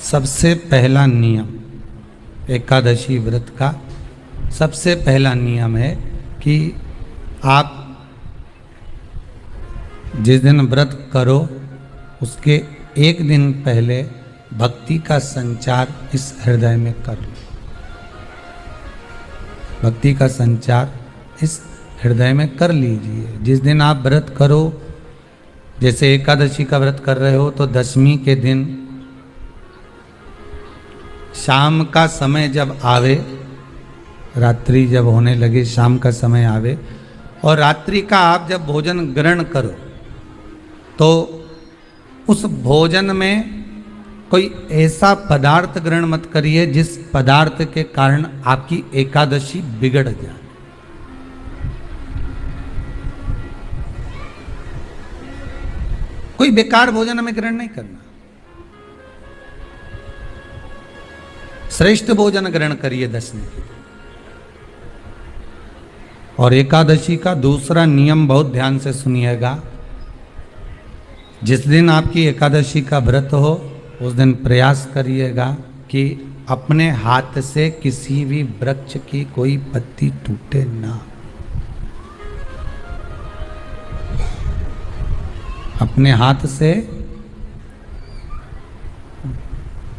सबसे पहला नियम एकादशी व्रत का सबसे पहला नियम है कि आप जिस दिन व्रत करो उसके एक दिन पहले भक्ति का संचार इस हृदय में कर लो। भक्ति का संचार इस हृदय में कर लीजिए। जिस दिन आप व्रत करो, जैसे एकादशी का व्रत कर रहे हो तो दशमी के दिन शाम का समय जब आवे, रात्रि जब होने लगे, शाम का समय आवे और रात्रि का आप जब भोजन ग्रहण करो तो उस भोजन में कोई ऐसा पदार्थ ग्रहण मत करिए जिस पदार्थ के कारण आपकी एकादशी बिगड़ जाए। कोई बेकार भोजन हमें ग्रहण नहीं करना, श्रेष्ठ भोजन ग्रहण करिए दशमी के। और एकादशी का दूसरा नियम बहुत ध्यान से सुनिएगा। जिस दिन आपकी एकादशी का व्रत हो उस दिन प्रयास करिएगा कि अपने हाथ से किसी भी वृक्ष की कोई पत्ती टूटे ना। अपने हाथ से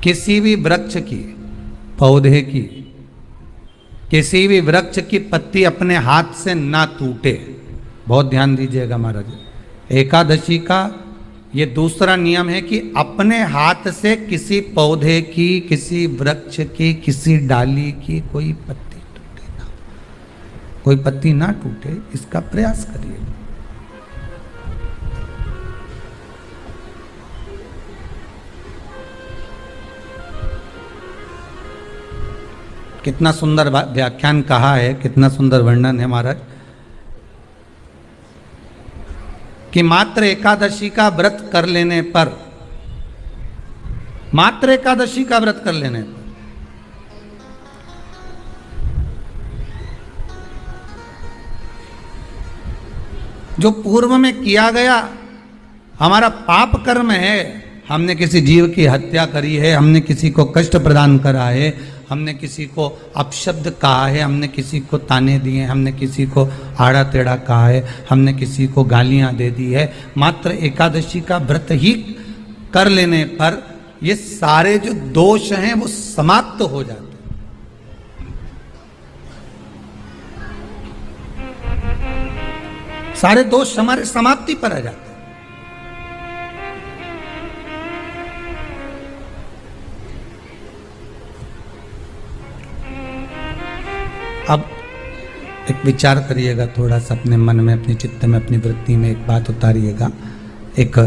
किसी भी वृक्ष की, पौधे की, किसी भी वृक्ष की पत्ती अपने हाथ से ना टूटे। बहुत ध्यान दीजिएगा महाराज। एकादशी का ये दूसरा नियम है कि अपने हाथ से किसी पौधे की, किसी वृक्ष की, किसी डाली की कोई पत्ती टूटे ना, कोई पत्ती ना टूटे, इसका प्रयास करिए। कितना सुंदर व्याख्यान कहा है, कितना सुंदर वर्णन है महाराज कि मात्र एकादशी का व्रत कर लेने पर, मात्र एकादशी का व्रत कर लेने पर जो पूर्व में किया गया हमारा पाप कर्म है, हमने किसी जीव की हत्या करी है, हमने किसी को कष्ट प्रदान करा है, हमने किसी को अपशब्द कहा है, हमने किसी को ताने दिए, हमने किसी को आड़ा टेढ़ा कहा है, हमने किसी को गालियां दे दी है, मात्र एकादशी का व्रत ही कर लेने पर ये सारे जो दोष हैं वो समाप्त हो जाते हैं। सारे दोष हमारे समाप्ति पर आ जाते हैं। अब एक विचार करिएगा थोड़ा सा अपने मन में, अपने चित्त में, अपनी वृत्ति में एक बात उतारिएगा। एक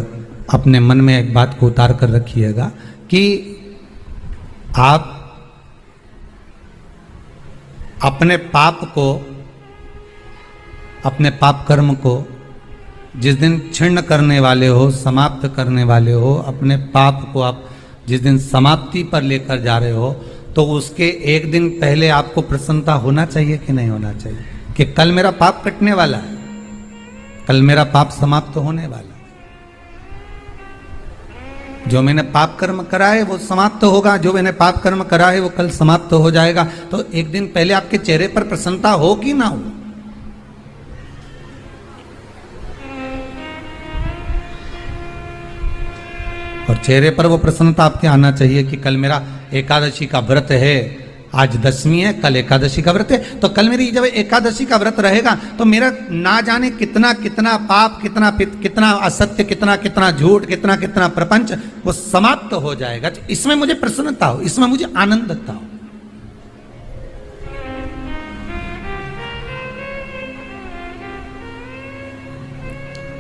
अपने मन में एक बात को उतार कर रखिएगा कि आप अपने पाप को, अपने पाप कर्म को जिस दिन छिन्न करने वाले हो, समाप्त करने वाले हो, अपने पाप को आप जिस दिन समाप्ति पर लेकर जा रहे हो तो उसके एक दिन पहले आपको प्रसन्नता होना चाहिए कि नहीं होना चाहिए कि कल मेरा पाप कटने वाला है, कल मेरा पाप समाप्त होने वाला है। जो मैंने पाप कर्म करा है वो समाप्त होगा, जो मैंने पाप कर्म करा है वो कल समाप्त हो जाएगा। तो एक दिन पहले आपके चेहरे पर प्रसन्नता हो कि ना हो? और चेहरे पर वो प्रसन्नता आपके आना चाहिए कि कल मेरा एकादशी का व्रत है, आज दशमी है, कल एकादशी का व्रत है, तो कल मेरी जब एकादशी का व्रत रहेगा तो मेरा ना जाने कितना कितना पाप, कितना कितना असत्य, कितना कितना झूठ, कितना कितना प्रपंच वो समाप्त हो जाएगा। इसमें मुझे प्रसन्नता हो, इसमें मुझे आनंदता हो।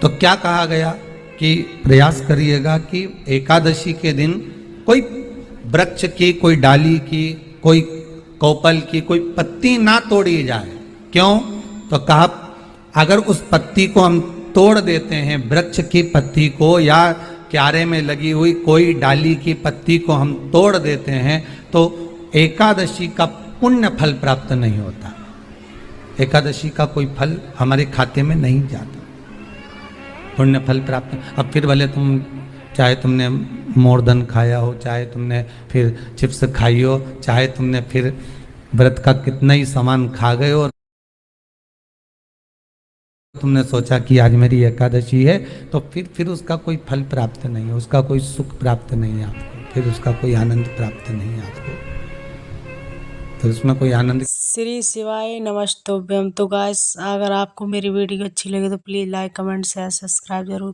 तो क्या कहा गया कि प्रयास करिएगा कि एकादशी के दिन कोई वृक्ष की, कोई डाली की, कोई कोपल की कोई पत्ती ना तोड़ी जाए। क्यों? तो कहा अगर उस पत्ती को हम तोड़ देते हैं, वृक्ष की पत्ती को या क्यारे में लगी हुई कोई डाली की पत्ती को हम तोड़ देते हैं तो एकादशी का पुण्य फल प्राप्त नहीं होता, एकादशी का कोई फल हमारे खाते में नहीं जाता, पुण्य फल प्राप्त। अब फिर भले तुम चाहे तुमने मोरदन खाया हो, चाहे तुमने फिर चिप्स खाई हो, चाहे तुमने फिर व्रत का कितना ही सामान खा गए हो और तुमने सोचा कि आज मेरी एकादशी है, तो फिर उसका कोई फल प्राप्त नहीं है, उसका कोई सुख प्राप्त नहीं है आपको, फिर उसका कोई आनंद प्राप्त नहीं है आपको, तो उसमें कोई आनंद। श्री शिवाय नमस्तुभ्यम। तो गाइस, अगर आपको मेरी वीडियो अच्छी लगे तो please like comment share subscribe जरूर